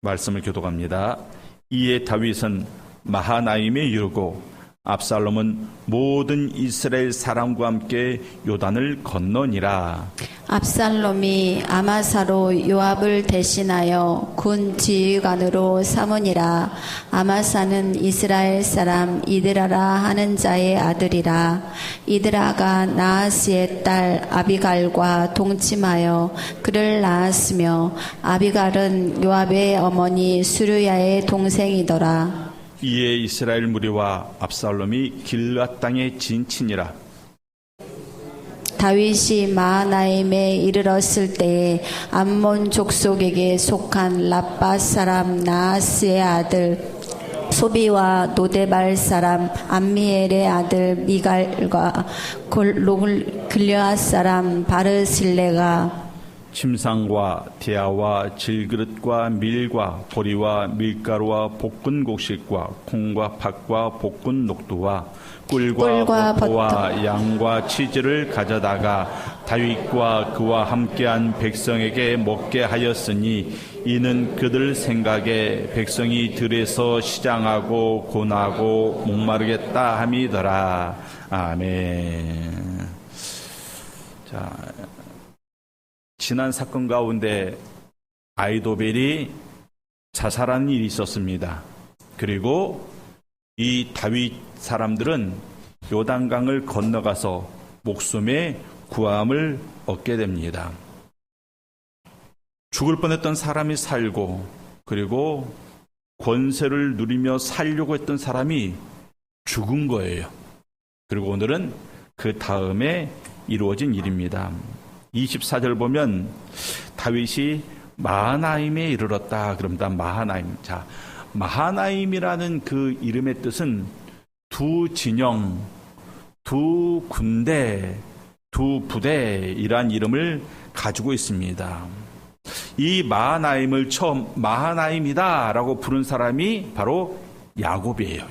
말씀을 교독합니다. 이에 다윗은 마하나임에 이르고 압살롬은 모든 이스라엘 사람과 함께 요단을 건너니라. 압살롬이 아마사로 요압을 대신하여 군 지휘관으로 삼으니라. 아마사는 이스라엘 사람 이드라라 하는 자의 아들이라. 이드라가 나하스의 딸 아비갈과 동침하여 그를 낳았으며 아비갈은 요압의 어머니 수르야의 동생이더라. 이에 이스라엘 무리와 압살롬이 길앗 땅에 진치니라. 다윗이 마하나임에 이르렀을 때에 암몬 족속에게 속한 라빠 사람 나하스의 아들 소비와 노데발 사람 암미엘의 아들 미갈과 길르앗 사람 바르실레가 침상과 대야와 질그릇과 밀과 보리와 밀가루와 볶은 곡식과 콩과 팥과 볶은 녹두와 꿀과 버터와 양과 치즈를 가져다가 다윗과 그와 함께한 백성에게 먹게 하였으니 이는 그들 생각에 백성이 들에서 시장하고 고나고 목마르겠다 함이더라. 아멘. 자, 지난 사건 가운데 아히도벨이 자살하는 일이 있었습니다. 그리고 이 다윗 사람들은 요단강을 건너가서 목숨의 구함을 얻게 됩니다. 죽을 뻔했던 사람이 살고, 그리고 권세를 누리며 살려고 했던 사람이 죽은 거예요. 그리고 오늘은 그 다음에 이루어진 일입니다. 24절 보면 다윗이 마하나임에 이르렀다 그럽니다. 마하나임. 자, 마하나임이라는 그 이름의 뜻은 두 진영, 두 군대, 두 부대이란 이름을 가지고 있습니다. 이 마하나임을 처음 마하나임이다라고 부른 사람이 바로 야곱이에요.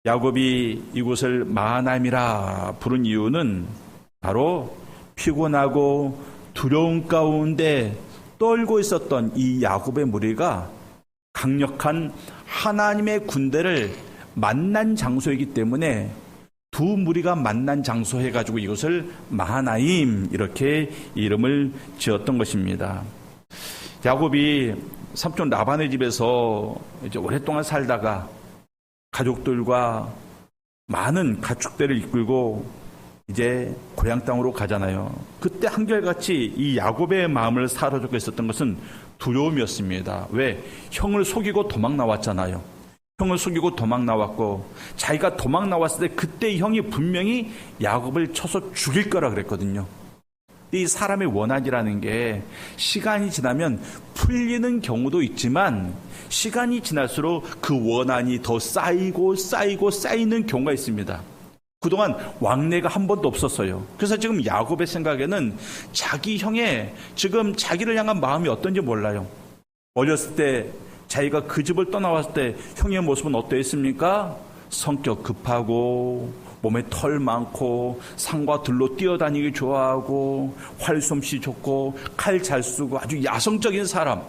야곱이 이곳을 마하나임이라 부른 이유는 바로 피곤하고 두려움 가운데 떨고 있었던 이 야곱의 무리가 강력한 하나님의 군대를 만난 장소이기 때문에 두 무리가 만난 장소 해가지고 이것을 마하나임 이렇게 이름을 지었던 것입니다. 야곱이 삼촌 라반의 집에서 이제 오랫동안 살다가 가족들과 많은 가축대를 이끌고 이제 고향 땅으로 가잖아요. 그때 한결같이 이 야곱의 마음을 사로잡고 있었던 것은 두려움이었습니다. 왜? 형을 속이고 도망 나왔잖아요. 형을 속이고 도망 나왔고 자기가 도망 나왔을 때 그때 형이 분명히 야곱을 쳐서 죽일 거라 그랬거든요. 이 사람의 원한이라는 게 시간이 지나면 풀리는 경우도 있지만 시간이 지날수록 그 원한이 더 쌓이는 경우가 있습니다. 그동안 왕래가 한 번도 없었어요. 그래서 지금 야곱의 생각에는 자기 형의 지금 자기를 향한 마음이 어떤지 몰라요. 어렸을 때 자기가 그 집을 떠나왔을 때 형의 모습은 어떠했습니까? 성격 급하고 몸에 털 많고 산과 들로 뛰어다니기 좋아하고 활솜씨 좋고 칼 잘 쓰고 아주 야성적인 사람,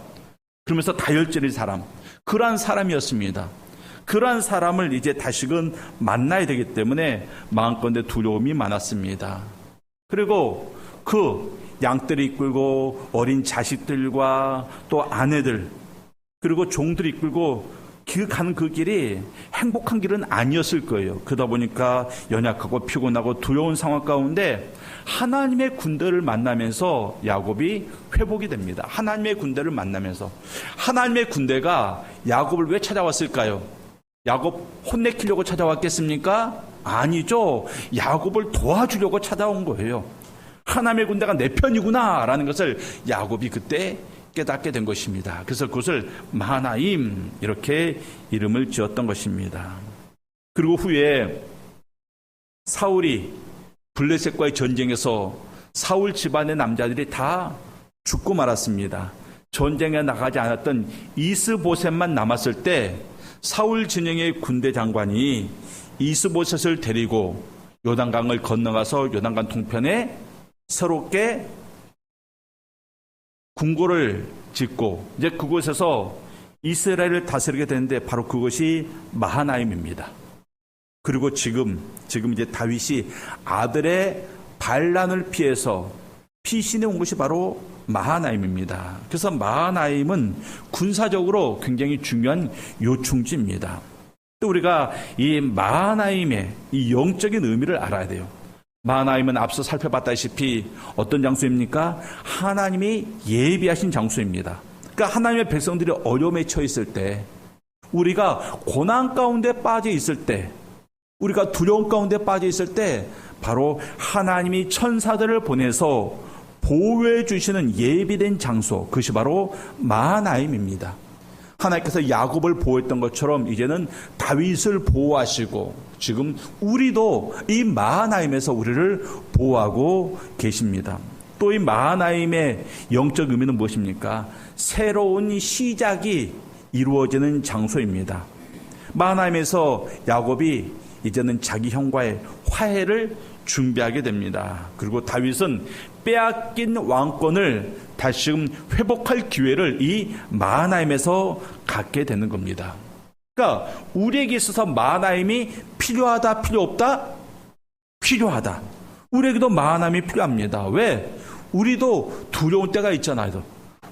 그러면서 다혈질의 사람, 그러한 사람이었습니다. 그러한 사람을 이제 다시금 만나야 되기 때문에 마음건대 두려움이 많았습니다. 그리고 그 양떼를 이끌고 어린 자식들과 또 아내들 그리고 종들을 이끌고 가는 그 길이 행복한 길은 아니었을 거예요. 그러다 보니까 연약하고 피곤하고 두려운 상황 가운데 하나님의 군대를 만나면서 야곱이 회복이 됩니다. 하나님의 군대를 만나면서 하나님의 군대가 야곱을 왜 찾아왔을까요? 야곱 혼내키려고 찾아왔겠습니까? 아니죠. 야곱을 도와주려고 찾아온 거예요. 하나님의 군대가 내 편이구나 라는 것을 야곱이 그때 깨닫게 된 것입니다. 그래서 그것을 마하나임 이렇게 이름을 지었던 것입니다. 그리고 후에 사울이 블레셋과의 전쟁에서 사울 집안의 남자들이 다 죽고 말았습니다. 전쟁에 나가지 않았던 이스보셋만 남았을 때 사울 진영의 군대 장관이 이스보셋을 데리고 요단강을 건너가서 요단강 동편에 새롭게 궁궐을 짓고 이제 그곳에서 이스라엘을 다스리게 되는데 바로 그것이 마하나임입니다. 그리고 지금 이제 다윗이 아들의 반란을 피해서 피신해 온 것이 바로 마하나임입니다. 그래서 마하나임은 군사적으로 굉장히 중요한 요충지입니다. 또 우리가 이 마하나임의 이 영적인 의미를 알아야 돼요. 마하나임은 앞서 살펴봤다시피 어떤 장소입니까? 하나님이 예비하신 장소입니다. 그러니까 하나님의 백성들이 어려움에 처했을 때, 우리가 고난 가운데 빠져 있을 때, 우리가 두려움 가운데 빠져 있을 때 바로 하나님이 천사들을 보내서 보호해 주시는 예비된 장소, 그것이 바로 마하나임입니다. 하나님께서 야곱을 보호했던 것처럼 이제는 다윗을 보호하시고 지금 우리도 이 마하나임에서 우리를 보호하고 계십니다. 또 이 마하나임의 영적 의미는 무엇입니까? 새로운 시작이 이루어지는 장소입니다. 마하나임에서 야곱이 이제는 자기 형과의 화해를 준비하게 됩니다. 그리고 다윗은 빼앗긴 왕권을 다시금 회복할 기회를 이 마하나임에서 갖게 되는 겁니다. 그러니까 우리에게 있어서 마하나임이 필요하다, 필요 없다? 필요하다. 우리에게도 마하나임이 필요합니다. 왜? 우리도 두려운 때가 있잖아요.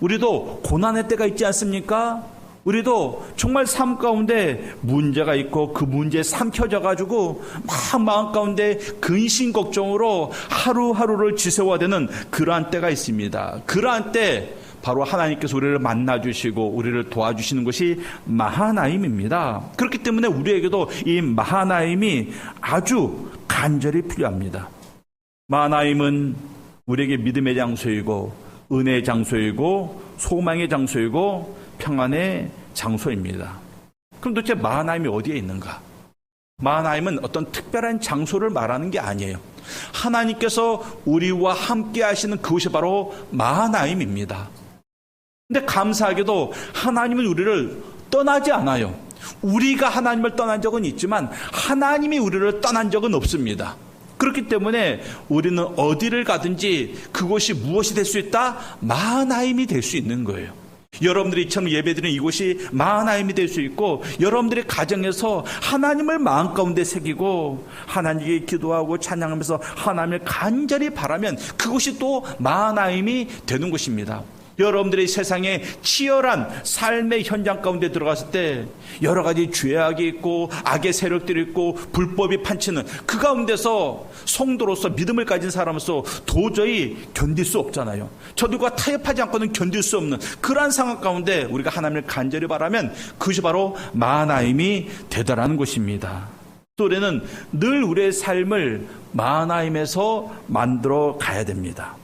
우리도 고난의 때가 있지 않습니까? 우리도 정말 삶 가운데 문제가 있고 그 문제에 삼켜져가지고 막 마음 가운데 근심 걱정으로 하루하루를 지새워야 되는 그러한 때가 있습니다. 그러한 때 바로 하나님께서 우리를 만나주시고 우리를 도와주시는 것이 마하나임입니다. 그렇기 때문에 우리에게도 이 마하나임이 아주 간절히 필요합니다. 마하나임은 우리에게 믿음의 장소이고 은혜의 장소이고 소망의 장소이고 평안의 장소입니다. 그럼 도대체 마하나임이 어디에 있는가? 마하나임은 어떤 특별한 장소를 말하는 게 아니에요. 하나님께서 우리와 함께 하시는 그것이 바로 마하나임입니다. 근데 감사하게도 하나님은 우리를 떠나지 않아요. 우리가 하나님을 떠난 적은 있지만 하나님이 우리를 떠난 적은 없습니다. 그렇기 때문에 우리는 어디를 가든지 그곳이 무엇이 될 수 있다? 마하나임이 될 수 있는 거예요. 여러분들이 이처럼 예배드리는 이곳이 마하나임이 될 수 있고, 여러분들의 가정에서 하나님을 마음 가운데 새기고 하나님께 기도하고 찬양하면서 하나님을 간절히 바라면 그곳이 또 마하나임이 되는 것입니다. 여러분들이 세상에 치열한 삶의 현장 가운데 들어갔을 때 여러 가지 죄악이 있고 악의 세력들이 있고 불법이 판치는 그 가운데서 성도로서 믿음을 가진 사람으로서 도저히 견딜 수 없잖아요. 저들과 타협하지 않고는 견딜 수 없는 그러한 상황 가운데 우리가 하나님을 간절히 바라면 그것이 바로 마하나임이 되더라는 것입니다. 또 우리는 늘 우리의 삶을 마하나임에서 만들어 가야 됩니다.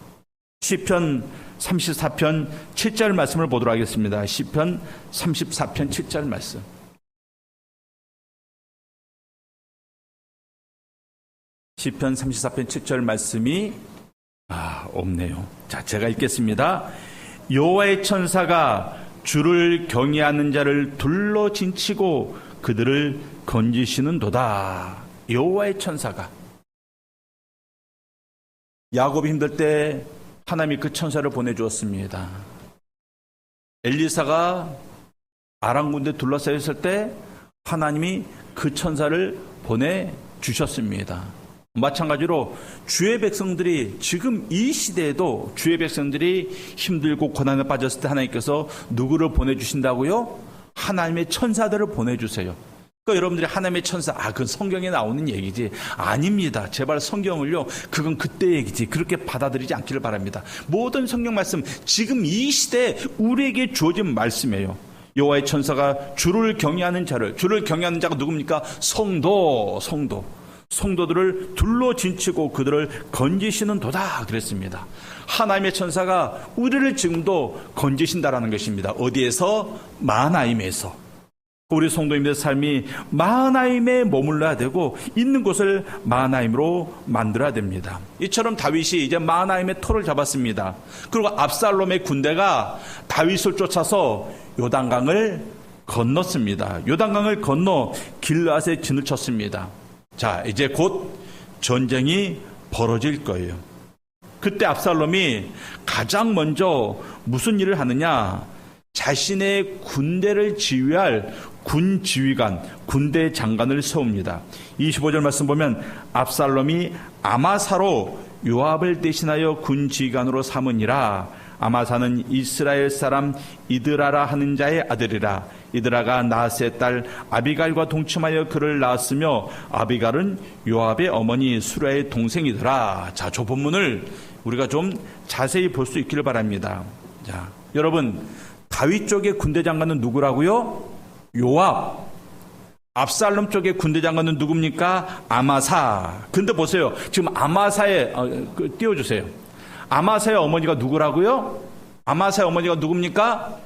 시편 34편 7절 말씀을 보도록 하겠습니다. 시편 34편 7절 말씀. 시편 34편 7절 말씀이 없네요. 자, 제가 읽겠습니다. 여호와의 천사가 주를 경외하는 자를 둘러 진치고 그들을 건지시는도다. 여호와의 천사가. 야곱이 힘들 때 하나님이 그 천사를 보내주었습니다. 엘리사가 아람 군대 둘러싸여 있을 때 하나님이 그 천사를 보내주셨습니다. 마찬가지로 주의 백성들이 지금 이 시대에도 주의 백성들이 힘들고 고난에 빠졌을 때 하나님께서 누구를 보내주신다고요? 하나님의 천사들을 보내주세요. 그러니까 여러분들이 하나님의 천사, 그건 성경에 나오는 얘기지. 아닙니다. 제발 성경을요, 그건 그때 얘기지. 그렇게 받아들이지 않기를 바랍니다. 모든 성경 말씀, 지금 이 시대에 우리에게 주어진 말씀이에요. 여호와의 천사가 주를 경외하는 자가 누굽니까? 성도들을 둘러 진치고 그들을 건지시는 도다 그랬습니다. 하나님의 천사가 우리를 지금도 건지신다라는 것입니다. 어디에서? 마하나임에서. 우리 성도님들의 삶이 마하나임에 머물러야 되고 있는 곳을 마하나임으로 만들어야 됩니다. 이처럼 다윗이 이제 마하나임의 터를 잡았습니다. 그리고 압살롬의 군대가 다윗을 쫓아서 요단강을 건넜습니다. 요단강을 건너 길르앗에 진을 쳤습니다. 자, 이제 곧 전쟁이 벌어질 거예요. 그때 압살롬이 가장 먼저 무슨 일을 하느냐? 자신의 군대를 지휘할 군 지휘관, 군대 장관을 세웁니다. 25절 말씀 보면 압살롬이 아마사로 요압을 대신하여 군 지휘관으로 삼으니라. 아마사는 이스라엘 사람 이드라라 하는 자의 아들이라. 이드라가 나스의 딸 아비갈과 동침하여 그를 낳았으며 아비갈은 요압의 어머니 수라의 동생이더라. 자, 저 본문을 우리가 좀 자세히 볼 수 있기를 바랍니다. 자, 여러분, 다윗 쪽의 군대 장관은 누구라고요? 요압. 압살롬 쪽의 군대 장관은 누굽니까? 아마사. 근데 보세요. 지금 아마사의 띄워주세요. 아마사의 어머니가 누구라고요? 아마사의 어머니가 누굽니까?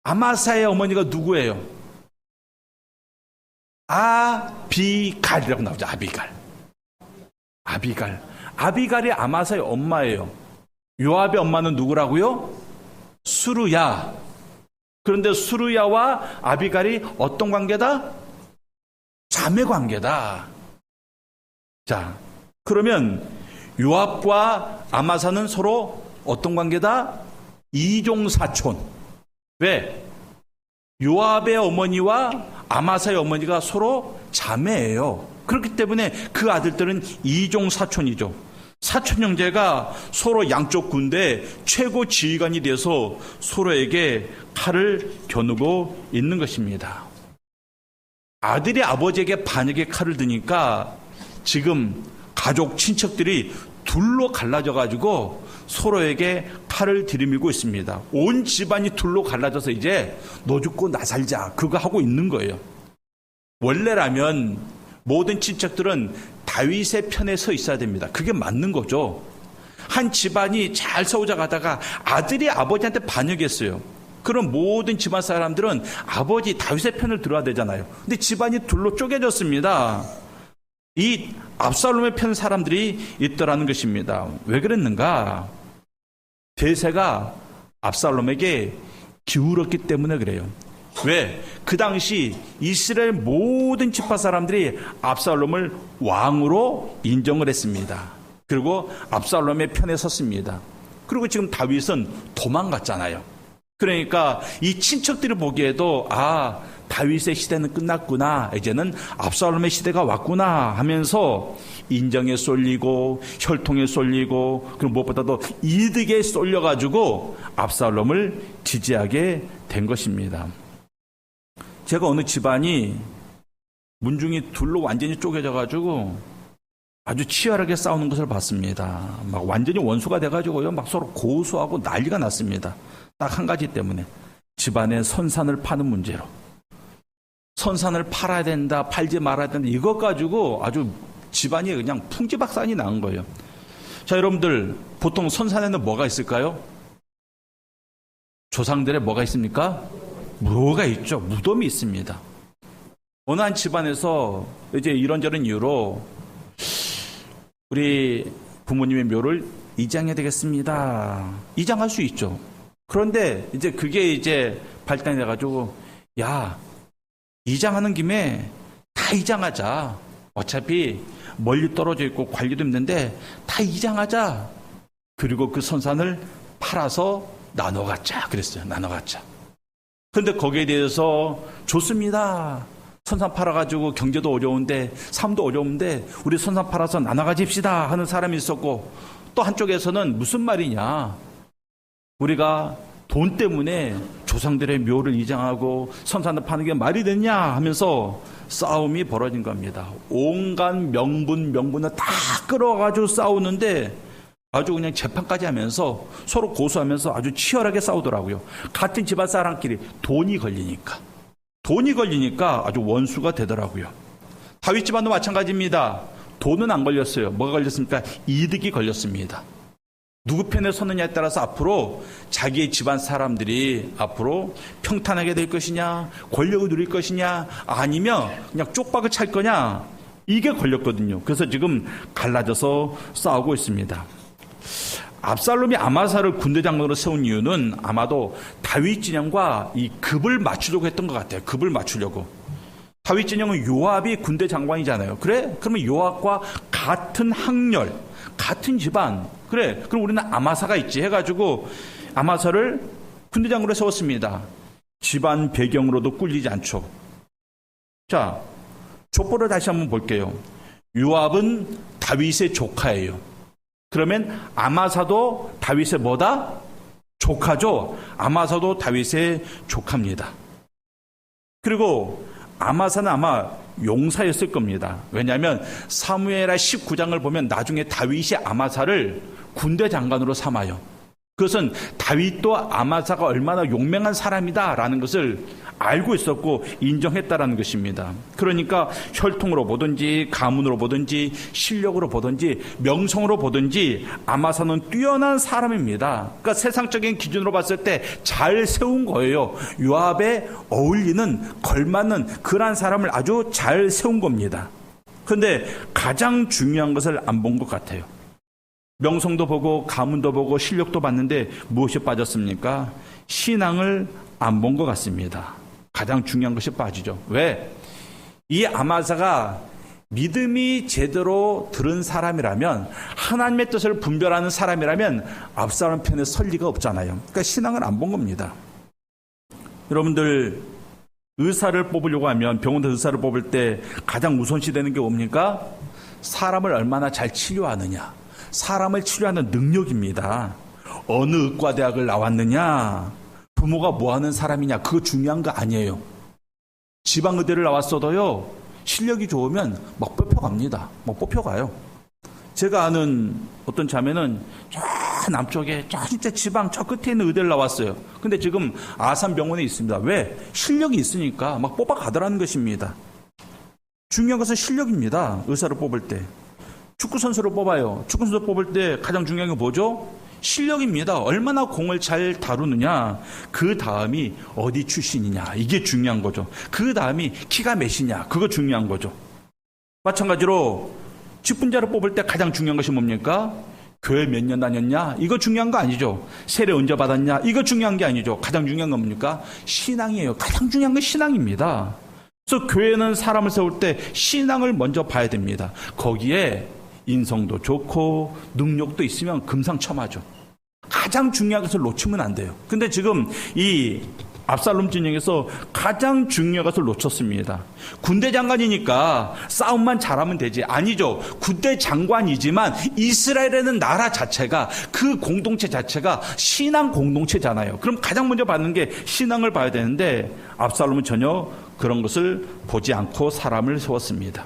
아마사의 어머니가 누구예요? 아비갈이라고 나오죠. 아비갈이 아마사의 엄마예요. 요압의 엄마는 누구라고요? 수르야. 그런데 수르야와 아비갈이 어떤 관계다? 자매 관계다. 자, 그러면 요압과 아마사는 서로 어떤 관계다? 이종사촌. 왜? 요압의 어머니와 아마사의 어머니가 서로 자매예요. 그렇기 때문에 그 아들들은 이종사촌이죠. 사촌 형제가 서로 양쪽 군대 최고 지휘관이 돼서 서로에게 칼을 겨누고 있는 것입니다. 아들이 아버지에게 반역의 칼을 드니까 지금 가족 친척들이 둘로 갈라져 가지고 서로에게 칼을 들이밀고 있습니다. 온 집안이 둘로 갈라져서 이제 너 죽고 나 살자 그거 하고 있는 거예요. 원래라면 모든 친척들은 다윗의 편에 서 있어야 됩니다. 그게 맞는 거죠. 한 집안이 잘 싸우자 가다가 아들이 아버지한테 반역했어요. 그럼 모든 집안 사람들은 아버지 다윗의 편을 들어야 되잖아요. 근데 집안이 둘로 쪼개졌습니다. 이 압살롬의 편 사람들이 있더라는 것입니다. 왜 그랬는가? 대세가 압살롬에게 기울었기 때문에 그래요. 왜? 그 당시 이스라엘 모든 지파 사람들이 압살롬을 왕으로 인정을 했습니다. 그리고 압살롬의 편에 섰습니다. 그리고 지금 다윗은 도망갔잖아요. 그러니까 이 친척들이 보기에도 다윗의 시대는 끝났구나, 이제는 압살롬의 시대가 왔구나 하면서 인정에 쏠리고 혈통에 쏠리고 그리고 무엇보다도 이득에 쏠려가지고 압살롬을 지지하게 된 것입니다. 제가 어느 집안이 문중이 둘로 완전히 쪼개져가지고 아주 치열하게 싸우는 것을 봤습니다. 막 완전히 원수가 돼가지고요, 막 서로 고소하고 난리가 났습니다. 딱 한 가지 때문에 집안의 선산을 파는 문제로. 선산을 팔아야 된다, 팔지 말아야 된다, 이것 가지고 아주 집안이 그냥 풍지박산이 난 거예요. 자, 여러분들, 보통 선산에는 뭐가 있을까요? 조상들의 뭐가 있습니까? 묘가 있죠. 무덤이 있습니다. 어느 한 집안에서 이제 이런저런 이유로 우리 부모님의 묘를 이장해야 되겠습니다. 이장할 수 있죠. 그런데 이제 그게 이제 발단이 돼가지고, 야, 이장하는 김에 다 이장하자. 어차피 멀리 떨어져 있고 관리도 힘든데 다 이장하자. 그리고 그 선산을 팔아서 나눠 갖자. 그랬어요. 나눠 갖자. 근데 거기에 대해서 좋습니다. 선산 팔아가지고 경제도 어려운데 삶도 어려운데 우리 선산 팔아서 나눠 가집시다 하는 사람이 있었고, 또 한쪽에서는 무슨 말이냐, 우리가 돈 때문에 조상들의 묘를 이장하고 선산을 파는 게 말이 되냐 하면서 싸움이 벌어진 겁니다. 온갖 명분을 다 끌어가지고 싸우는데 아주 그냥 재판까지 하면서 서로 고소하면서 아주 치열하게 싸우더라고요. 같은 집안 사람끼리 돈이 걸리니까 아주 원수가 되더라고요. 다윗 집안도 마찬가지입니다. 돈은 안 걸렸어요. 뭐가 걸렸습니까? 이득이 걸렸습니다. 누구 편에 섰느냐에 따라서 앞으로 자기의 집안 사람들이 앞으로 평탄하게 될 것이냐, 권력을 누릴 것이냐, 아니면 그냥 쪽박을 찰 거냐, 이게 걸렸거든요. 그래서 지금 갈라져서 싸우고 있습니다. 압살롬이 아마사를 군대 장관으로 세운 이유는 아마도 다윗 진영과 이 급을 맞추려고 했던 것 같아요. 급을 맞추려고. 다윗 진영은 요압이 군대 장관이잖아요. 그래? 그러면 요압과 같은 학렬, 같은 집안. 그래? 그럼 우리는 아마사가 있지 해가지고 아마사를 군대 장관으로 세웠습니다. 집안 배경으로도 꿀리지 않죠. 자, 족보를 다시 한번 볼게요. 요압은 다윗의 조카예요. 그러면 아마사도 다윗의 뭐다? 조카죠. 아마사도 다윗의 조카입니다. 그리고 아마사는 아마 용사였을 겁니다. 왜냐하면 사무엘하 19장을 보면 나중에 다윗이 아마사를 군대 장관으로 삼아요. 그것은 다윗도 아마사가 얼마나 용맹한 사람이다라는 것을 알고 있었고 인정했다라는 것입니다. 그러니까 혈통으로 보든지 가문으로 보든지 실력으로 보든지 명성으로 보든지 아마사는 뛰어난 사람입니다. 그러니까 세상적인 기준으로 봤을 때 잘 세운 거예요. 요압에 어울리는 걸맞는 그러한 사람을 아주 잘 세운 겁니다. 그런데 가장 중요한 것을 안 본 것 같아요. 명성도 보고 가문도 보고 실력도 봤는데 무엇이 빠졌습니까? 신앙을 안 본 것 같습니다. 가장 중요한 것이 빠지죠. 왜? 이 아마사가 믿음이 제대로 들은 사람이라면, 하나님의 뜻을 분별하는 사람이라면 압살롬 편에 설 리가 없잖아요. 그러니까 신앙을 안 본 겁니다. 여러분들 의사를 뽑으려고 하면 병원에서 의사를 뽑을 때 가장 우선시되는 게 뭡니까? 사람을 얼마나 잘 치료하느냐, 사람을 치료하는 능력입니다. 어느 의과대학을 나왔느냐, 부모가 뭐하는 사람이냐, 그거 중요한 거 아니에요. 지방의대를 나왔어도요, 실력이 좋으면 막 뽑혀갑니다. 막 뽑혀가요. 제가 아는 어떤 자매는 저 남쪽에 저 진짜 지방 저 끝에 있는 의대를 나왔어요. 근데 지금 아산병원에 있습니다. 왜? 실력이 있으니까 막 뽑아가더라는 것입니다. 중요한 것은 실력입니다. 의사를 뽑을 때. 축구선수를 뽑아요. 축구선수 뽑을 때 가장 중요한 게 뭐죠? 실력입니다. 얼마나 공을 잘 다루느냐. 그 다음이 어디 출신이냐. 이게 중요한 거죠. 그 다음이 키가 몇이냐. 그거 중요한 거죠. 마찬가지로 직분자를 뽑을 때 가장 중요한 것이 뭡니까? 교회 몇 년 다녔냐? 이거 중요한 거 아니죠. 세례 언제 받았냐? 이거 중요한 게 아니죠. 가장 중요한 건 뭡니까? 신앙이에요. 가장 중요한 건 신앙입니다. 그래서 교회는 사람을 세울 때 신앙을 먼저 봐야 됩니다. 거기에 인성도 좋고 능력도 있으면 금상첨화죠. 가장 중요한 것을 놓치면 안 돼요. 근데 지금 이 압살롬 진영에서 가장 중요한 것을 놓쳤습니다. 군대 장관이니까 싸움만 잘하면 되지. 아니죠. 군대 장관이지만 이스라엘에는 나라 자체가, 그 공동체 자체가 신앙 공동체잖아요. 그럼 가장 먼저 받는 게 신앙을 봐야 되는데 압살롬은 전혀 그런 것을 보지 않고 사람을 세웠습니다.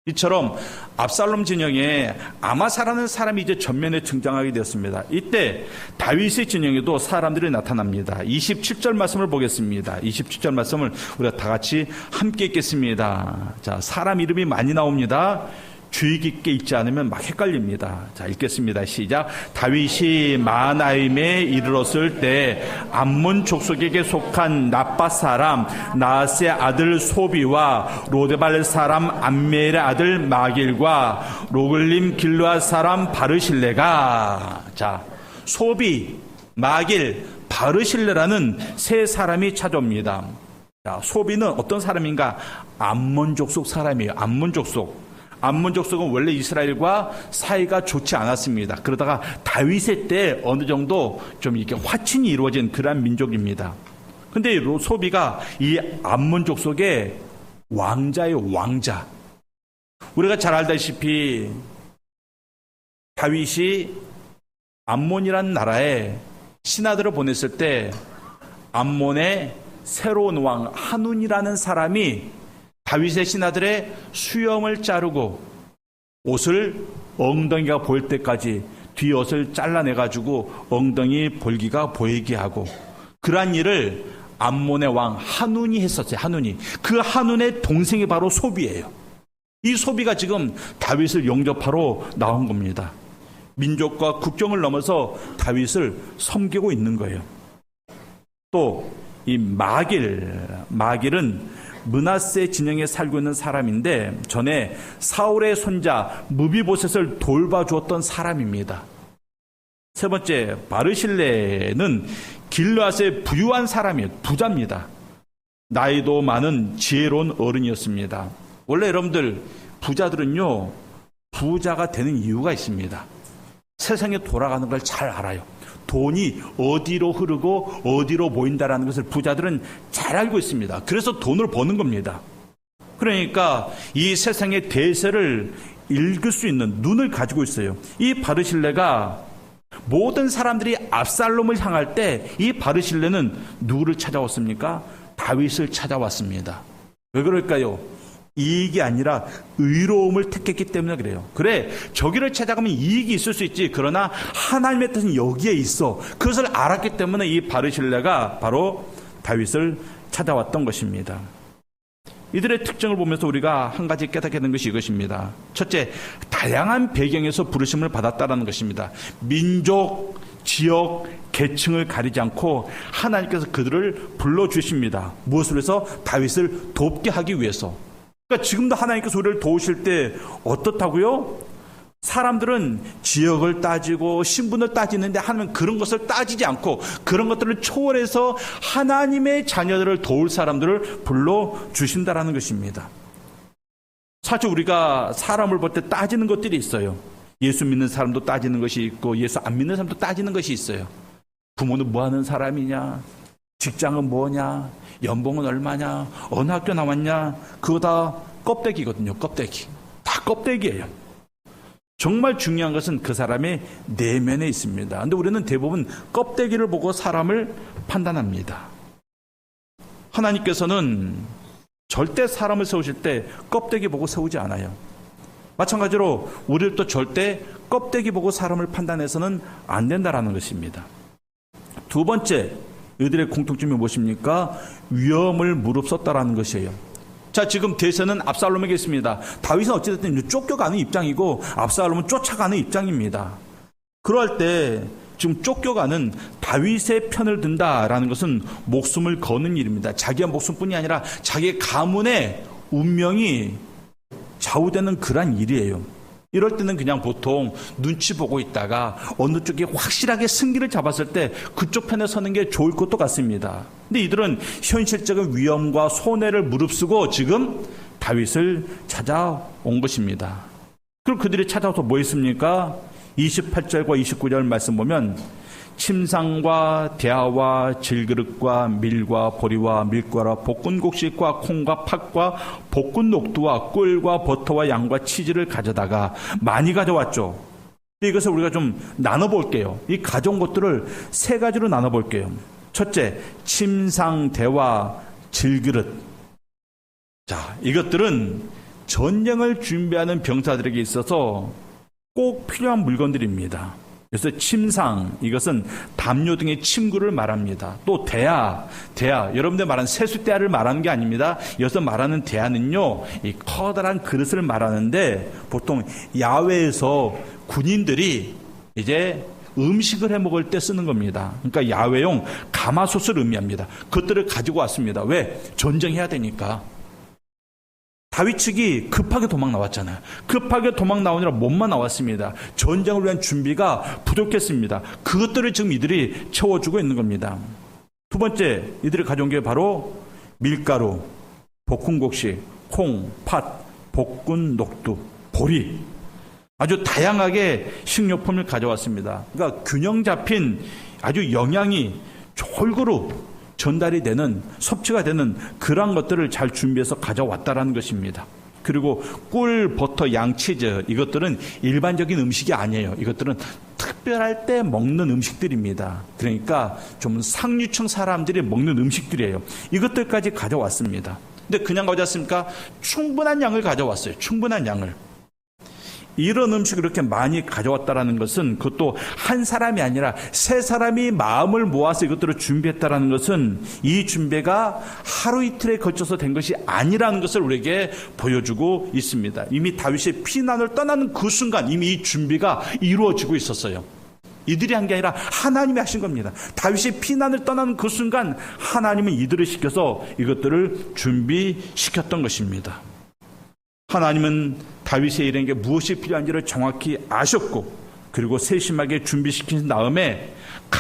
이처럼 압살롬 진영에 아마사라는 사람이 이제 전면에 등장하게 되었습니다. 이때 다윗의 진영에도 사람들이 나타납니다. 27절 말씀을 보겠습니다. 27절 말씀을 우리가 다 같이 함께 읽겠습니다. 자, 사람 이름이 많이 나옵니다. 주의 깊게 읽지 않으면 막 헷갈립니다. 자, 읽겠습니다. 시작. 다윗이 마하나임에 이르렀을 때 암몬 족속에게 속한 납밧 사람 나하스의 아들 소비와 로데발 사람 암멜의 아들 마길과 로글림 길르앗 사람 바르실레가, 자, 소비, 마길, 바르실레라는 세 사람이 찾아옵니다. 자, 소비는 어떤 사람인가? 암몬 족속 사람이에요. 암몬 족속. 암몬 족속은 원래 이스라엘과 사이가 좋지 않았습니다. 그러다가 다윗의 때 어느 정도 좀 이렇게 화친이 이루어진 그러한 민족입니다. 근데 소비가 이 암몬 족속의 왕자예요, 왕자. 우리가 잘 알다시피 다윗이 암몬이라는 나라에 신하들을 보냈을 때 암몬의 새로운 왕 한운이라는 사람이 다윗의 신하들의 수염을 자르고 옷을 엉덩이가 보일 때까지 뒤옷을 잘라내가지고 엉덩이 볼기가 보이게 하고, 그러한 일을 암몬의 왕 한운이 했었어요. 한운이. 그 한운의 동생이 바로 소비예요. 이 소비가 지금 다윗을 영접하러 나온 겁니다. 민족과 국경을 넘어서 다윗을 섬기고 있는 거예요. 또 이 마길은 므낫세 진영에 살고 있는 사람인데 전에 사울의 손자 무비보셋을 돌봐주었던 사람입니다. 세 번째, 바르실레는 길르앗의 부유한 사람이에요. 부자입니다. 나이도 많은 지혜로운 어른이었습니다. 원래 여러분들 부자들은요, 부자가 되는 이유가 있습니다. 세상에 돌아가는 걸 잘 알아요. 돈이 어디로 흐르고 어디로 모인다라는 것을 부자들은 잘 알고 있습니다. 그래서 돈을 버는 겁니다. 그러니까 이 세상의 대세를 읽을 수 있는 눈을 가지고 있어요. 이 바르실레가 모든 사람들이 압살롬을 향할 때 이 바르실레는 누구를 찾아왔습니까? 다윗을 찾아왔습니다. 왜 그럴까요? 이익이 아니라 의로움을 택했기 때문에 그래요. 그래, 저기를 찾아가면 이익이 있을 수 있지. 그러나 하나님의 뜻은 여기에 있어. 그것을 알았기 때문에 이 바르실레가 바로 다윗을 찾아왔던 것입니다. 이들의 특징을 보면서 우리가 한 가지 깨닫게 된 것이 이것입니다. 첫째, 다양한 배경에서 부르심을 받았다는 것입니다. 민족, 지역, 계층을 가리지 않고 하나님께서 그들을 불러주십니다. 무엇을 위해서? 다윗을 돕게 하기 위해서. 그러니까 지금도 하나님께서 우리를 도우실 때 어떻다고요? 사람들은 지역을 따지고 신분을 따지는데 하나님은 그런 것을 따지지 않고 그런 것들을 초월해서 하나님의 자녀들을 도울 사람들을 불러주신다라는 것입니다. 사실 우리가 사람을 볼 때 따지는 것들이 있어요. 예수 믿는 사람도 따지는 것이 있고 예수 안 믿는 사람도 따지는 것이 있어요. 부모는 뭐 하는 사람이냐? 직장은 뭐냐? 연봉은 얼마냐? 어느 학교 나왔냐? 그거 다 껍데기거든요. 껍데기. 다 껍데기예요. 정말 중요한 것은 그 사람의 내면에 있습니다. 그런데 우리는 대부분 껍데기를 보고 사람을 판단합니다. 하나님께서는 절대 사람을 세우실 때 껍데기 보고 세우지 않아요. 마찬가지로 우리도 절대 껍데기 보고 사람을 판단해서는 안 된다라는 것입니다. 두 번째, 이들의 공통점이 무엇입니까? 위험을 무릅썼다라는 것이에요. 자, 지금 대세는 압살롬에게 있습니다. 다윗은 어찌됐든 쫓겨가는 입장이고 압살롬은 쫓아가는 입장입니다. 그럴 때 지금 쫓겨가는 다윗의 편을 든다라는 것은 목숨을 거는 일입니다. 자기의 목숨뿐이 아니라 자기의 가문의 운명이 좌우되는 그러한 일이에요. 이럴 때는 그냥 보통 눈치 보고 있다가 어느 쪽이 확실하게 승기를 잡았을 때 그쪽 편에 서는 게 좋을 것도 같습니다. 근데 이들은 현실적인 위험과 손해를 무릅쓰고 지금 다윗을 찾아온 것입니다. 그럼 그들이 찾아와서 뭐 했습니까? 28절과 29절 말씀 보면 침상과 대야와 질그릇과 밀과 보리와 밀가루와 볶은 곡식과 콩과 팥과 볶은 녹두와 꿀과 버터와 양과 치즈를 가져다가 많이 가져왔죠. 이것을 우리가 좀 나눠볼게요. 이 가져온 것들을 세 가지로 나눠볼게요. 첫째, 침상, 대와 질그릇. 자, 이것들은 전쟁을 준비하는 병사들에게 있어서 꼭 필요한 물건들입니다. 그래서 침상, 이것은 담요 등의 침구를 말합니다. 또 대야, 여러분들 말하는 세숫대야를 말하는 게 아닙니다. 여기서 말하는 대야는요, 이 커다란 그릇을 말하는데 보통 야외에서 군인들이 이제 음식을 해 먹을 때 쓰는 겁니다. 그러니까 야외용 가마솥을 의미합니다. 그것들을 가지고 왔습니다. 왜? 전쟁해야 되니까. 다윗 측이 급하게 도망 나왔잖아요. 급하게 도망 나오느라 몸만 나왔습니다. 전쟁을 위한 준비가 부족했습니다. 그것들을 지금 이들이 채워주고 있는 겁니다. 두 번째, 이들이 가져온 게 바로 밀가루, 볶은 곡식, 콩, 팥, 볶은 녹두, 보리. 아주 다양하게 식료품을 가져왔습니다. 그러니까 균형 잡힌 아주 영양이 골고루 전달이 되는, 섭취가 되는 그러한 것들을 잘 준비해서 가져왔다라는 것입니다. 그리고 꿀, 버터, 양, 치즈, 이것들은 일반적인 음식이 아니에요. 이것들은 특별할 때 먹는 음식들입니다. 그러니까 좀 상류층 사람들이 먹는 음식들이에요. 이것들까지 가져왔습니다. 근데 그냥 가져왔습니까? 충분한 양을 가져왔어요. 충분한 양을. 이런 음식을 이렇게 많이 가져왔다는 것은 그것도 한 사람이 아니라 세 사람이 마음을 모아서 이것들을 준비했다는 것은 이 준비가 하루 이틀에 걸쳐서 된 것이 아니라는 것을 우리에게 보여주고 있습니다. 이미 다윗의 피난을 떠나는 그 순간 이미 이 준비가 이루어지고 있었어요. 이들이 한 게 아니라 하나님이 하신 겁니다. 다윗의 피난을 떠나는 그 순간 하나님은 이들을 시켜서 이것들을 준비시켰던 것입니다. 하나님은 다윗의 일행에게 무엇이 필요한지를 정확히 아셨고 그리고 세심하게 준비시킨 다음에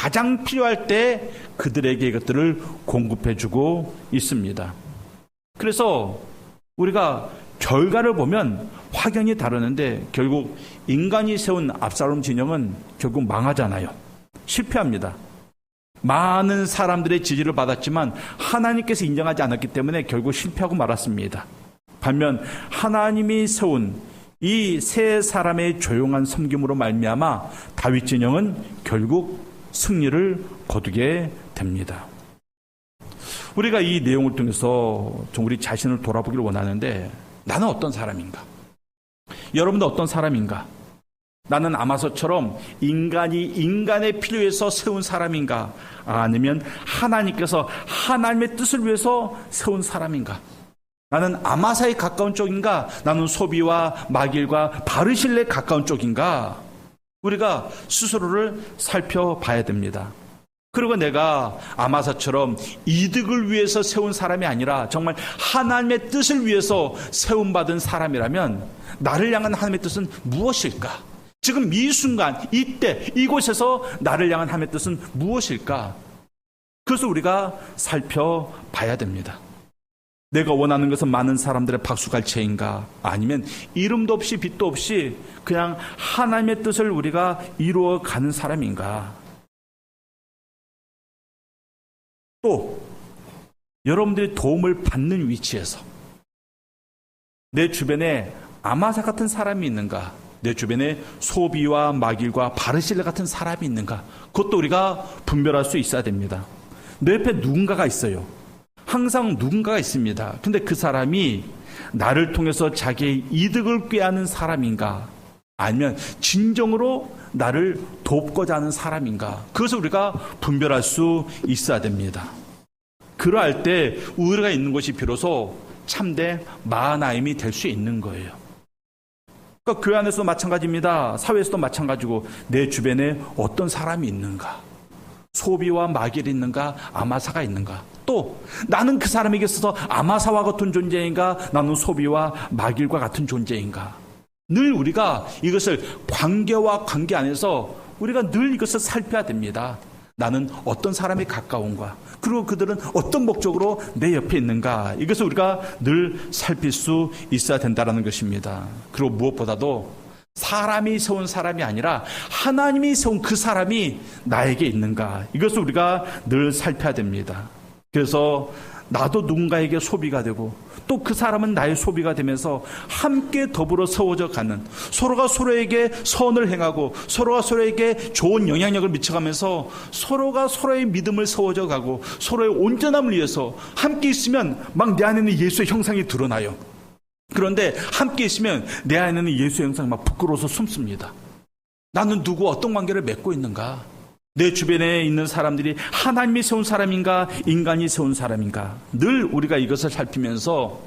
가장 필요할 때 그들에게 이것들을 공급해주고 있습니다. 그래서 우리가 결과를 보면 확연히 다르는데 결국 인간이 세운 압살롬 진영은 결국 망하잖아요. 실패합니다. 많은 사람들의 지지를 받았지만 하나님께서 인정하지 않았기 때문에 결국 실패하고 말았습니다. 반면 하나님이 세운 이 세 사람의 조용한 섬김으로 말미암아 다윗 진영은 결국 승리를 거두게 됩니다. 우리가 이 내용을 통해서 좀 우리 자신을 돌아보기를 원하는데 나는 어떤 사람인가? 여러분도 어떤 사람인가? 나는 아마서처럼 인간이 인간의 필요에서 세운 사람인가? 아니면 하나님께서 하나님의 뜻을 위해서 세운 사람인가? 나는 아마사에 가까운 쪽인가? 나는 소비와 마길과 바르실레에 가까운 쪽인가? 우리가 스스로를 살펴봐야 됩니다. 그리고 내가 아마사처럼 이득을 위해서 세운 사람이 아니라 정말 하나님의 뜻을 위해서 세움받은 사람이라면 나를 향한 하나님의 뜻은 무엇일까? 지금 이 순간, 이때, 이곳에서 나를 향한 하나님의 뜻은 무엇일까? 그래서 우리가 살펴봐야 됩니다. 내가 원하는 것은 많은 사람들의 박수갈채인가? 아니면 이름도 없이 빛도 없이 그냥 하나님의 뜻을 우리가 이루어가는 사람인가? 또 여러분들이 도움을 받는 위치에서 내 주변에 아마사 같은 사람이 있는가? 내 주변에 소비와 마길과 바르실레 같은 사람이 있는가? 그것도 우리가 분별할 수 있어야 됩니다. 내 옆에 누군가가 있어요. 항상 누군가가 있습니다. 근데 그 사람이 나를 통해서 자기의 이득을 꾀하는 사람인가? 아니면 진정으로 나를 돕고자 하는 사람인가? 그것을 우리가 분별할 수 있어야 됩니다. 그러할 때 우리가 있는 것이 비로소 참된 마하나임이 될 수 있는 거예요. 그러니까 교회 안에서도 마찬가지입니다. 사회에서도 마찬가지고 내 주변에 어떤 사람이 있는가? 소비와 마길이 있는가? 아마사가 있는가? 또 나는 그 사람에게 있어서 아마사와 같은 존재인가? 나는 소비와 마길과 같은 존재인가? 늘 우리가 이것을 관계와 관계 안에서 우리가 늘 이것을 살펴야 됩니다. 나는 어떤 사람에 가까운가? 그리고 그들은 어떤 목적으로 내 옆에 있는가? 이것을 우리가 늘 살필 수 있어야 된다는 것입니다. 그리고 무엇보다도 사람이 세운 사람이 아니라 하나님이 세운 그 사람이 나에게 있는가? 이것을 우리가 늘 살펴야 됩니다. 그래서 나도 누군가에게 소비가 되고 또 그 사람은 나의 소비가 되면서 함께 더불어 세워져 가는, 서로가 서로에게 선을 행하고 서로가 서로에게 좋은 영향력을 미쳐가면서 서로가 서로의 믿음을 세워져 가고 서로의 온전함을 위해서 함께 있으면 막 내 안에는 예수의 형상이 드러나요. 그런데 함께 있으면 내 안에는 예수의 형상이 막 부끄러워서 숨습니다. 나는 누구와 어떤 관계를 맺고 있는가? 내 주변에 있는 사람들이 하나님이 세운 사람인가? 인간이 세운 사람인가? 늘 우리가 이것을 살피면서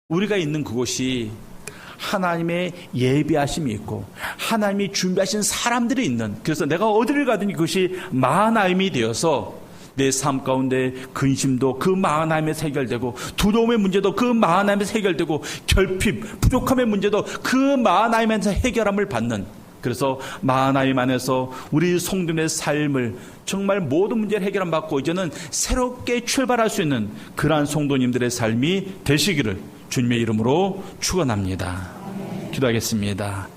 우리가 있는 그곳이 하나님의 예비하심이 있고 하나님이 준비하신 사람들이 있는, 그래서 내가 어디를 가든 그것이 마하나임이 되어서 내 삶 가운데 근심도 그 마하나임에서 해결되고 두려움의 문제도 그 마하나임에서 해결되고 결핍, 부족함의 문제도 그 마하나임에서 해결함을 받는, 그래서 마하나임 안에서 우리 성도의 삶을 정말 모든 문제를 해결함 받고 이제는 새롭게 출발할 수 있는 그러한 성도님들의 삶이 되시기를 주님의 이름으로 축원합니다. 기도하겠습니다.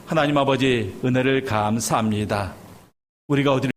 하나님 아버지, 은혜를 감사합니다. 우리가 어디를